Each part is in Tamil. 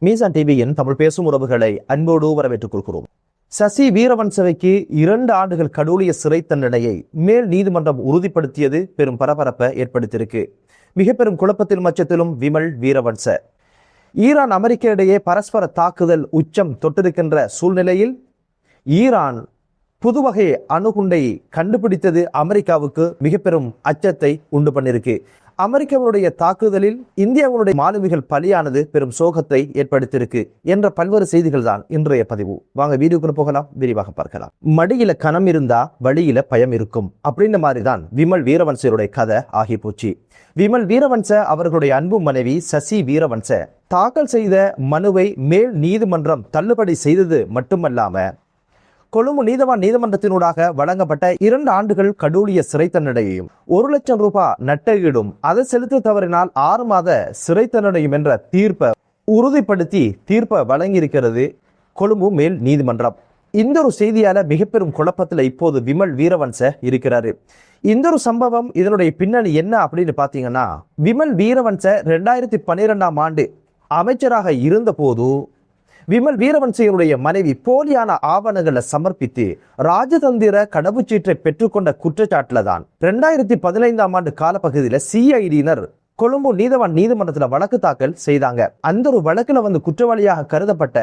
மீசான் டிவியின் தமிழ் பேசும் உறவுகளை அன்போடு வரவேற்றுக் கொள்கிறோம். சசி வீரவன்சவைக்கு 2 ஆண்டுகள் கடூழிய சிறை தண்டனையை மேல் நீதிமன்றம் உறுதிப்படுத்தியது பெரும் பரபரப்பை ஏற்படுத்தியிருக்கு. மிக பெரும் குழப்பத்திலும் மச்சத்திலும் விமல் வீரவன்ச. ஈரான் அமெரிக்க இடையே பரஸ்பர தாக்குதல் உச்சம் தொட்டிருக்கின்ற சூழ்நிலையில் ஈரான் புதுவகை அணுகுண்டை கண்டுபிடித்தது அமெரிக்காவுக்கு மிக பெரும் அச்சத்தை உண்டு பண்ணிருக்கு. அமெரிக்காவுடைய தாக்குதலில் இந்தியாவுடைய மாலுமிகள் பலியானது பெரும் சோகத்தை ஏற்படுத்தியிருக்கு என்ற பல்வேறு செய்திகள் தான் இன்றைய பதிவு. வாங்க வீடியோக்குள்ள போகலாம், விரிவாக பார்க்கலாம். மடியில கனம் இருந்தா வழியில பயம் இருக்கும் அப்படின்ற மாதிரி தான் விமல் வீரவன்சருடைய கதை ஆகி போச்சு. விமல் வீரவன்ச அவர்களுடைய அன்பு மனைவி சசி வீரவன்ச தாக்கல் செய்த மனுவை மேல் நீதிமன்றம் தள்ளுபடி செய்தது மட்டுமல்லாம கொழும்பு நீதவான் நீதிமன்றத்தினூடாக வழங்கப்பட்ட 2 ஆண்டுகள் கடூழிய சிறை தண்டனையையும் 1 லட்சம் ரூபாய் நட்டஈடும் அதை செலுத்த தவறினால் 6 மாத சிறை தண்டனையும் என்ற தீர்ப்பை உறுதிப்படுத்தி தீர்ப்பை வழங்கியிருக்கிறது கொழும்பு மேல் நீதிமன்றம். இந்த ஒரு செய்தியால மிக பெரும் குழப்பத்தில் இப்போது விமல் வீரவன்ச இருக்கிறாரு. இந்த ஒரு சம்பவம் இதனுடைய பின்னணி என்ன அப்படின்னு பாத்தீங்கன்னா, விமல் வீரவன்ச 2012ஆம் ஆண்டு அமைச்சராக இருந்த போது விமல் வீரவன்சையனுடைய மனைவி போலியான ஆவணங்களை சமர்ப்பித்து ராஜதந்திர கடவுச்சீட்டை பெற்றுக்கொண்ட குற்றச்சாட்டுல தான் 2015ஆம் ஆண்டு காலப்பகுதியில் சிஐடியினர் கொழும்பு நீதவான் நீதிமன்றத்தில் வழக்கு தாக்கல் செய்தாங்க. அந்த ஒரு வழக்குல குற்றவாளியாக கருதப்பட்ட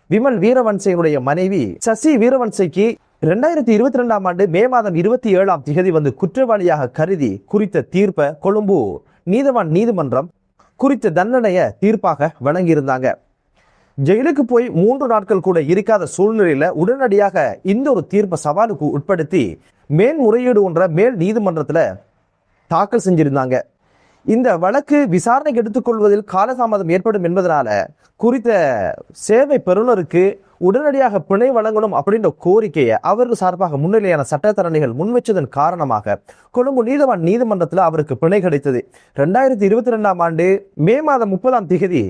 விமல் வீரவன்சையனுடைய மனைவி சசி வீரவன்சைக்கு 2022ஆம் ஆண்டு மே மாதம் 27ஆம் தேதி குற்றவாளியாக கருதி குறித்த தீர்ப்பை கொழும்பு நீதவான் நீதிமன்றம் குறித்த தண்டனையை தீர்ப்பாக வழங்கியிருந்தாங்க. ஜெயிலுக்கு போய் 3 நாட்கள் கூட இருக்காத சூழ்நிலையில உடனடியாக இந்த ஒரு தீர்ப்பை சவாலுக்கு உட்படுத்தி மேல்முறையீடு ஒன்ற மேல் நீதிமன்றத்துல தாக்கல் செஞ்சிருந்தாங்க. இந்த வழக்கு விசாரணைக்கு எடுத்துக்கொள்வதில் காலதாமதம் ஏற்படும் என்பதனால குறித்த சேவை பெறுநருக்கு உடனடியாக பிணை வழங்கணும் அப்படின்ற கோரிக்கையை அவர்கள் சார்பாக முன்னிலையான சட்டத்தரணிகள் முன்வச்சதன் காரணமாக கொழும்பு நீதவான் நீதிமன்றத்தில் அவருக்கு பிணை கிடைத்தது. 2022ஆம் ஆண்டு மே மாதம் 30ஆம் தேதி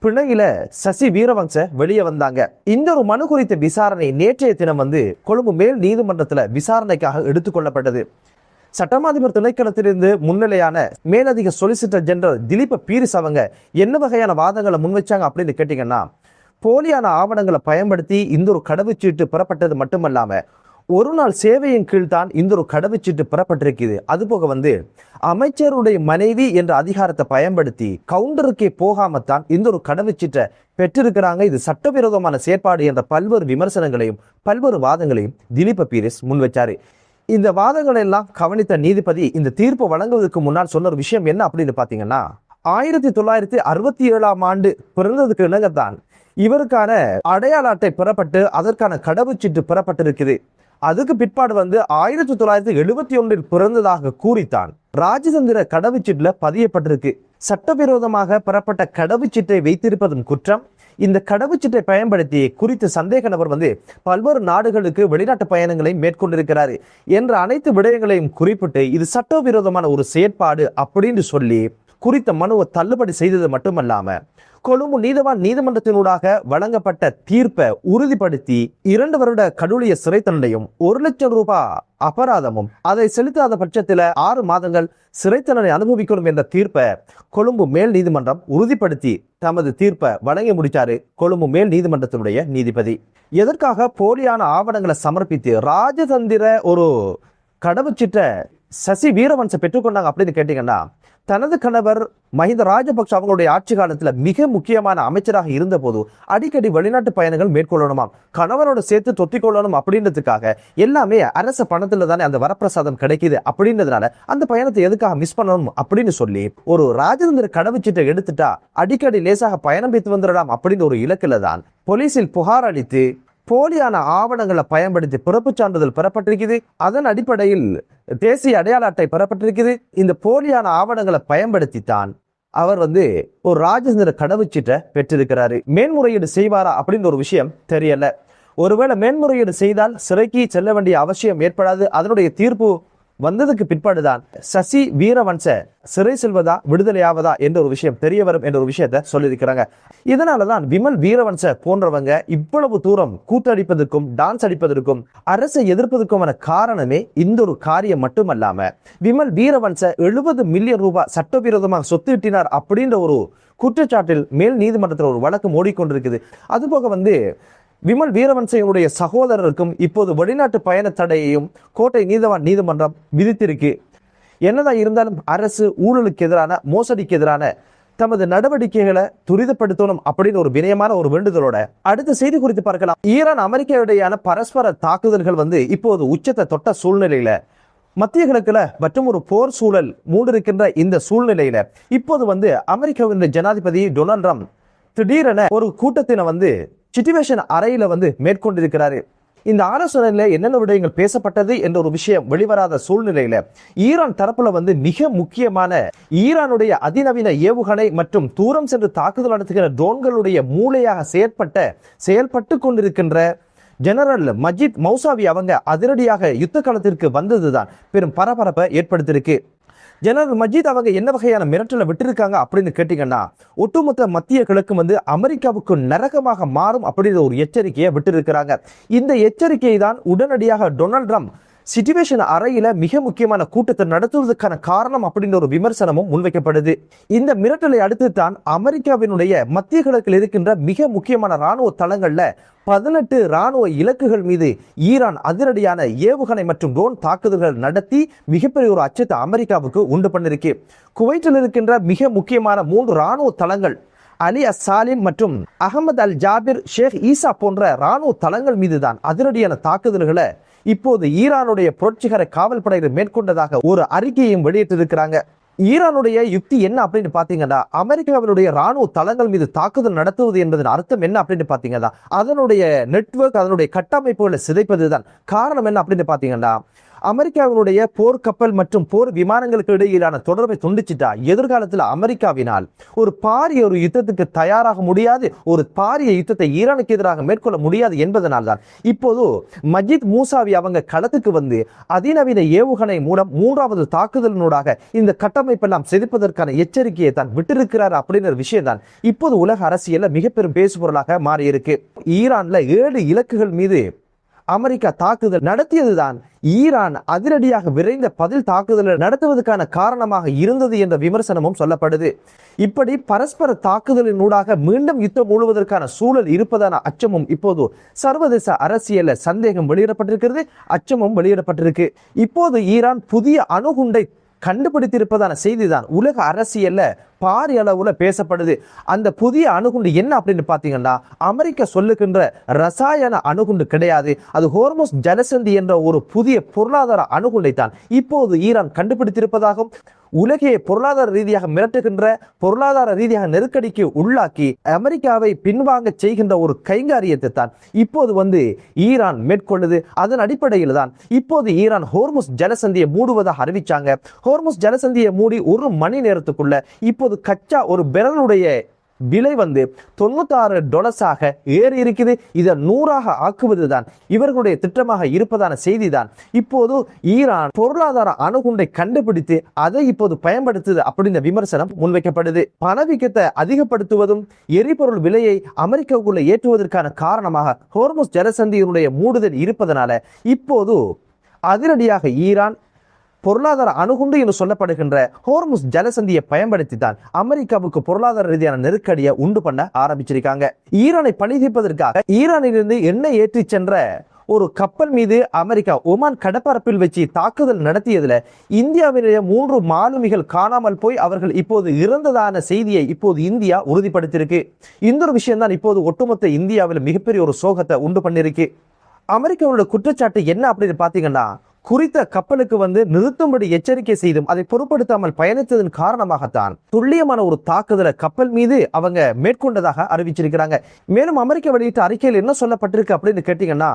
பிணையில சசி வீரவன்ச வெளியே வந்தாங்க. இந்த ஒரு மனு குறித்த விசாரணை நேற்றைய தினம் கொழும்பு மேல் நீதிமன்றத்துல விசாரணைக்காக எடுத்துக்கொள்ளப்பட்டது. சட்டமாதிபர் திணைக்களத்திலிருந்து முன்னிலையான மேலதிக சொலிசிட்டர் ஜெனரல் திலீப பீரிஸ் அவங்க என்ன வகையான வாதங்களை முன்வைச்சாங்க அப்படின்னு கேட்டீங்கன்னா, போலியான ஆவணங்களை பயன்படுத்தி இந்த ஒரு கடவுச்சீட்டு பெறப்பட்டது மட்டுமல்லாம ஒரு நாள் சேவையின் கீழ் தான் இந்த ஒரு கடவுச்சீட்டு பெறப்பட்டிருக்குது. அதுபோக அமைச்சருடைய மனைவி என்ற அதிகாரத்தை பயன்படுத்தி கவுண்டருக்கே போகாமத்தான் இந்த ஒரு கடவுச்சீட்டை பெற்றிருக்கிறாங்க. இது சட்டவிரோதமான செயற்பாடு என்ற பல்வேறு விமர்சனங்களையும் பல்வேறு வாதங்களையும் திலீப பீரிஸ் முன்வச்சாரு. இந்த வாதங்களை எல்லாம் கவனித்த நீதிபதி இந்த தீர்ப்பு வழங்குவதற்கு முன்னால் சொன்ன ஒரு விஷயம் என்ன அப்படின்னு பாத்தீங்கன்னா, 1967ஆம் ஆண்டு பிறந்ததுக்கு இணங்கத்தான் இவருக்கான அடையாள அட்டை பெறப்பட்டு அதற்கான கடவுச்சீட்டு பெறப்பட்டிருக்குது. அதுக்கு பிற்பாடு 1971 பிறந்ததாக கூறித்தான் ராஜதந்திர கடவுச்சீட்டுல பதியப்பட்டிருக்கு. சட்டவிரோதமாக பெறப்பட்ட கடவுச்சீட்டை வைத்திருப்பதும் குற்றம். இந்த கடவுச்சீட்டை பயன்படுத்தி குறித்த சந்தேக நபர் பல்வேறு நாடுகளுக்கு வெளிநாட்டு பயணங்களை மேற்கொண்டிருக்கிறாரு என்ற அனைத்து விடயங்களையும் குறிப்பிட்டு இது சட்டவிரோதமான ஒரு செயற்பாடு அப்படின்னு சொல்லி குறித்த மனுவை தள்ளுபடி செய்தது மட்டுமல்லாம கொழும்பு நீதவான் நீதிமன்றத்தினூடாக வழங்கப்பட்ட தீர்ப்பை உறுதிப்படுத்தி 2 வருட கடூழிய சிறை தண்டனையும் 1 லட்சம் ரூபாய் அபராதமும் அதை செலுத்தாத பட்சத்தில் 6 மாதங்கள் சிறை தண்டனை அனுபவிக்கணும் என்ற தீர்ப்பை கொழும்பு மேல் நீதிமன்றம் உறுதிப்படுத்தி தமது தீர்ப்பை வழங்கி முடிச்சாரு கொழும்பு மேல் நீதிமன்றத்தினுடைய நீதிபதி. எதற்காக போலியான ஆவணங்களை சமர்ப்பித்து ராஜதந்திர ஒரு கடவுச்சீட்டை சசி வீரவன்ச பெற்றுக்கொண்டாங்க அப்படின்னு கேட்டீங்கன்னா, தனது கணவர் மஹிந்த ராஜபக்ஷ அவங்களுடைய ஆட்சி காலத்துல மிக முக்கியமான அமைச்சராக இருந்த போது அடிக்கடி வெளிநாட்டு பயணங்கள் மேற்கொள்ளணுமாம். கணவரோட சேர்த்து தொத்திக்கொள்ளணும் அப்படின்றதுக்காக எல்லாமே அரச பணத்துல தானே அந்த வரப்பிரசாதம் கிடைக்குது அப்படின்றதுனால அந்த பயணத்தை எதுக்காக மிஸ் பண்ணணும் அப்படின்னு சொல்லி ஒரு ராஜதந்திர கடவுச்சீட்டை எடுத்துட்டா அடிக்கடி லேசாக பயணம் வைத்து வந்துடலாம் அப்படின்னு ஒரு இலக்குல தான் போலீசில் புகார் அளித்து போலியான ஆவணங்களை பயன்படுத்தி பிறப்பு சான்றிதழ் பெறப்பட்டிருக்குது. அதன் அடிப்படையில் தேசிய அடையாள அட்டை பெறப்பட்டிருக்குது. இந்த போலியான ஆவணங்களை பயன்படுத்தித்தான் அவர் ஒரு ராஜதந்திர கடவுச்சீட்டை பெற்றிருக்கிறாரு. மேன்முறையீடு செய்வாரா அப்படின்னு ஒரு விஷயம் தெரியல. ஒருவேளை மேன்முறையீடு செய்தால் சிறைக்கு செல்ல வேண்டிய அவசியம் ஏற்படாது. அதனுடைய தீர்ப்பு வந்ததுக்கு பிற்பாடுதான் சசி வீரவன்ச சிறை செல்வதா விடுதலையாவதா என்ற ஒரு விஷயம் தெரிய வரும் என்ற ஒரு விஷயத்தை சொல்லியிருக்கிறாங்க. இதனாலதான் விமல் வீரவன்ச போன்றவங்க இவ்வளவு தூரம் கூத்தடிப்பதற்கும் டான்ஸ் அடிப்பதற்கும் அரசை எதிர்ப்பதற்குமான காரணமே இந்த ஒரு காரியம் மட்டுமல்லாம, விமல் வீரவன்ச 70 மில்லியன் ரூபாய் சட்டவிரோதமாக சொத்து ஈட்டினார் அப்படின்ற ஒரு குற்றச்சாட்டில் மேல் நீதிமன்றத்தில் ஒரு வழக்கு ஓடிக்கொண்டிருக்குது. அதுபோக விமல் வீரவன்சையுடைய சகோதரருக்கும் இப்போது வெளிநாட்டு பயண தடையையும் கோட்டை நீதவான் நீதிமன்றம் விதித்திருக்கு. என்னதான் இருந்தாலும் அரசு ஊழலுக்கு எதிரான மோசடிக்கு எதிரான தமது நடவடிக்கைகளை துரிதப்படுத்தணும் அப்படின்னு ஒரு வினயமான ஒரு வேண்டுதலோட அடுத்த செய்தி குறித்து பார்க்கலாம். ஈரான் அமெரிக்கா இடையான பரஸ்பர தாக்குதல்கள் இப்போது உச்சத்தை தொட்ட சூழ்நிலையில மத்திய கிழக்குல மற்றும் ஒரு போர் சூழல் மூண்டிருக்கின்ற இந்த சூழ்நிலையில இப்போது அமெரிக்காவின் ஜனாதிபதி டொனால்ட் ட்ரம்ப் திடீரென ஒரு கூட்டத்தினை சிச்சுவேஷன் அறையில மேற்கொண்டிருக்கிறாரு. இந்த ஆலோசனையில என்னென்ன விடயங்கள் பேசப்பட்டது என்ற ஒரு விஷயம் வெளிவராத சூழ்நிலையில ஈரான் தரப்புல மிக முக்கியமான ஈரானுடைய அதிநவீன ஏவுகணை மற்றும் தூரம் சென்று தாக்குதல் நடத்துகிற ட்ரோன்களுடைய மூளையாக செயல்பட்டு கொண்டிருக்கின்ற ஜெனரல் மஜித் மௌசாவி அதிரடியாக யுத்த காலத்திற்கு வந்ததுதான் பெரும் பரபரப்பை ஏற்படுத்தியிருக்கு. ஜெனரல் மஜித் என்ன வகையான மிரட்டலை விட்டிருக்காங்க அப்படின்னு கேட்டீங்கன்னா, ஒட்டுமொத்த மத்திய கிழக்கு அமெரிக்காவுக்கு நரகமாக மாறும் அப்படின்ற ஒரு எச்சரிக்கையை விட்டிருக்கிறாங்க. இந்த எச்சரிக்கையை தான் உடனடியாக டொனால்ட் ட்ரம்ப் சிச்சுவேஷன் அறையில மிக முக்கியமான கூட்டத்தை நடத்துவதற்கான காரணம் அப்படின்ற ஒரு விமர்சனமும் முன்வைக்கப்படுது. இந்த மிரட்டலை அடுத்து தான் அமெரிக்காவினுடைய மத்திய கிழக்கில் இருக்கின்ற மிக முக்கியமான ராணுவ தளங்கள்ல 18 ராணுவ இலக்குகள் மீது ஈரான் அதிரடியான ஏவுகணை மற்றும் ட்ரோன் தாக்குதல்கள் நடத்தி மிகப்பெரிய ஒரு அச்சத்தை அமெரிக்காவுக்கு உண்டு பண்ணிருக்கு. குவைத்தில் இருக்கின்ற மிக முக்கியமான 3 ராணுவ தளங்கள் அலி அசாலிம் மற்றும் அகமது அல் ஜாபிர் ஷேக் ஈசா போன்ற ராணுவ தளங்கள் மீது தான் அதிரடியான தாக்குதல்களை இப்போது ஈரானுடைய புரட்சிகர காவல் படையினர் மேற்கொண்டதாக ஒரு அறிக்கையும் வெளியிட்டிருக்கிறாங்க. ஈரானுடைய யுக்தி என்ன அப்படின்னு பாத்தீங்கன்னா, அமெரிக்காவினுடைய ராணுவ தளங்கள் மீது தாக்குதல் நடத்துவது என்பதன் அர்த்தம் என்ன அப்படின்னு பாத்தீங்கன்னா, அதனுடைய நெட்வொர்க் அதனுடைய கட்டமைப்புகளை சிதைப்பதுதான். காரணம் என்ன அப்படின்னு பாத்தீங்கன்னா, அமெரிக்காவினுடைய போர் கப்பல் மற்றும் போர் விமானங்களுக்கு இடையிலான தொடர்பை துண்டிச்சிட்டா எதிர்காலத்தில் அமெரிக்காவினால் ஒரு பாரிய யுத்தத்துக்கு தயாராக முடியாது, ஒரு பாரிய யுத்தத்தை ஈரானுக்கு எதிராக மேற்கொள்ள முடியாது என்பதனால்தான் இப்போது மஜித் மூசாவி களத்துக்கு அதிநவீன ஏவுகணை மூலம் 3வது தாக்குதலினூடாக இந்த கட்டமைப்பெல்லாம் சிதைப்பதற்கான எச்சரிக்கையை தான் விட்டிருக்கிறார் அப்படின்ற விஷயம் தான் இப்போது உலக அரசியல்ல மிக பெரும் பேசுபொருளாக மாறியிருக்கு. ஈரான்ல 7 இலக்குகள் மீது அமெரிக்கா தாக்குதல் நடத்தியதுதான் ஈரான் அதிரடியாக விரைந்த பதில் தாக்குதல் நடத்துவதற்கான காரணமாக இருந்தது என்ற விமர்சனமும் சொல்லப்படுது. இப்படி பரஸ்பர தாக்குதலின் ஊடாக மீண்டும் யுத்தம் மூழுவதற்கான சூழல் இருப்பதான அச்சமும் இப்போது சர்வதேச அரசியல்ல சந்தேகம் வெளியிடப்பட்டிருக்கிறது, அச்சமும் வெளியிடப்பட்டிருக்கு. இப்போது ஈரான் புதிய அணுகுண்டை கண்டுபிடித்திருப்பதான செய்திதான் உலக அரசியல்ல பாரிய அளவுல பேசப்படுது. அந்த புதிய அணுகுண்டு என்ன அப்படின்னு பாத்தீங்கன்னா, அமெரிக்கா சொல்லுகின்ற ரசாயன அணுகுண்டு கிடையாது, அது ஹோர்முஸ் ஜலசந்தி என்ற ஒரு புதிய பொருளாதார அணுகுண்டை தான் இப்போது ஈரான் கண்டுபிடித்திருப்பதாகவும் உலகே பொருளாதார ரீதியாக மிரட்டுகின்ற பொருளாதார ரீதியாக நெருக்கடிக்கு உள்ளாக்கி அமெரிக்காவை பின்வாங்க செய்கின்ற ஒரு கைங்காரியத்தை தான் இப்போது ஈரான் மேற்கொள்ளுது. அதன் அடிப்படையில் தான் இப்போது ஈரான் ஹோர்முஸ் ஜலசந்தியை மூடுவதாக அறிவிச்சாங்க. ஹோர்முஸ் ஜலசந்தியை மூடி 1 மணி நேரத்துக்குள்ள இப்போது கச்சா ஒரு பெரலுடைய விலை $96 ஏறி இருக்குது. இதை 100ஆக ஆக்குவதுதான் இவர்களுடைய திட்டமாக இருப்பதான செய்தி தான் இப்போது ஈரான் பொருளாதார அணுகுண்டை கண்டுபிடித்து அதை இப்போது பயன்படுத்துது அப்படின்ற விமர்சனம் முன்வைக்கப்படுது. பணவீக்கத்தை அதிகப்படுத்துவதும் எரிபொருள் விலையை அமெரிக்காவுக்குள்ள ஏற்றுவதற்கான காரணமாக ஹோர்முஸ் ஜலசந்தியினுடைய மூடுதல் இருப்பதனால இப்போது அதிரடியாக ஈரான் பொருளாதார அணுகுண்டு என்று சொல்லப்படுகின்ற ஹோர்முஸ் ஜலசந்தியை பயன்படுத்தி தான் அமெரிக்காவுக்கு பொருளாதார ரீதியான நெருக்கடியை உண்டு பண்ண ஆரம்பிச்சிருக்காங்க. ஈரானை பழி தீர்ப்பதற்காக ஈரானிலிருந்து எண்ணெய் ஏற்றி சென்ற ஒரு கப்பல் மீது அமெரிக்கா ஒமான் கடற்பரப்பில் வச்சு தாக்குதல் நடத்தியதுல இந்தியாவினுடைய 3 மாலுமிகள் காணாமல் போய் அவர்கள் இப்போது இறந்ததான செய்தியை இப்போது இந்தியா உறுதிப்படுத்தியிருக்கு. இந்த ஒரு விஷயம் தான் இப்போது ஒட்டுமொத்த இந்தியாவில் மிகப்பெரிய ஒரு சோகத்தை உண்டு பண்ணிருக்கு. அமெரிக்காவோட குற்றச்சாட்டு என்ன அப்படின்னு பாத்தீங்கன்னா, குறித்த கப்பலுக்கு நிறுத்தும்படி எச்சரிக்கை செய்தும் அதை பொருட்படுத்தாமல் பயணித்ததன் காரணமாகத்தான் துல்லியமான ஒரு தாக்குதலை கப்பல் மீது அவங்க மேற்கொண்டதாக அறிவிச்சிருக்கிறாங்க. மேலும் அமெரிக்கா வெளியிட்ட அறிக்கையில் என்ன சொல்லப்பட்டிருக்கு அப்படின்னு கேட்டீங்கன்னா,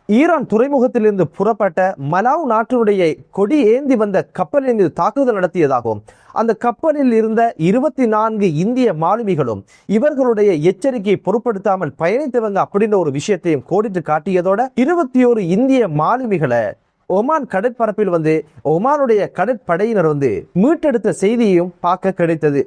ஈரான் துறைமுகத்திலிருந்து புறப்பட்ட மலாவ் நாட்டினுடைய கொடி ஏந்தி வந்த கப்பலின் மீது தாக்குதல் நடத்தியதாகவும் அந்த கப்பலில் இருந்த 24 இந்திய மாலுமிகளும் இவர்களுடைய எச்சரிக்கையை பொருட்படுத்தாமல் பயணித்தவங்க அப்படின்ற ஒரு விஷயத்தையும் கோடிட்டு காட்டியதோட 21 இந்திய மாலுமிகளை ஒமான் கடற்பரப்பில் ஒமானுடைய கடற்படையினர் மீட்டெடுத்த செய்தியையும் பார்க்க கிடைத்தது.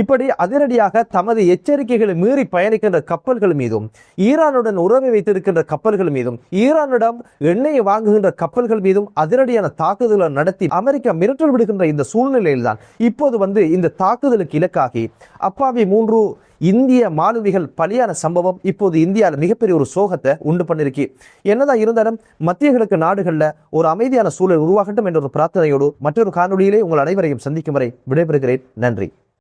இப்படி அதிரடியாக தமது எச்சரிக்கைகளை மீறி பயணிக்கின்ற கப்பல்கள் மீதும், ஈரானுடன் உறவை வைத்திருக்கின்ற கப்பல்கள் மீதும், ஈரானிடம் எண்ணெயை வாங்குகின்ற கப்பல்கள் மீதும் அதிரடியான தாக்குதல்களை நடத்தி அமெரிக்கா மிரட்டல் விடுகின்ற இந்த சூழ்நிலையில் தான் இப்போது இந்த தாக்குதலுக்கு இலக்காகி அப்பாவி 3 இந்திய மாலுமிகள் பலியான சம்பவம் இப்போது இந்தியாவில் மிகப்பெரிய ஒரு சோகத்தை உண்டு பண்ணிருக்கு. என்னதான் இருந்தாலும் மத்திய கிழக்கு நாடுகளில் ஒரு அமைதியான சூழல் உருவாகட்டும் என்ற ஒரு பிரார்த்தனையோடு மற்றொரு காணொலியிலே உங்கள் அனைவரையும் சந்திக்கும் வரை விடைபெறுகிறேன். நன்றி.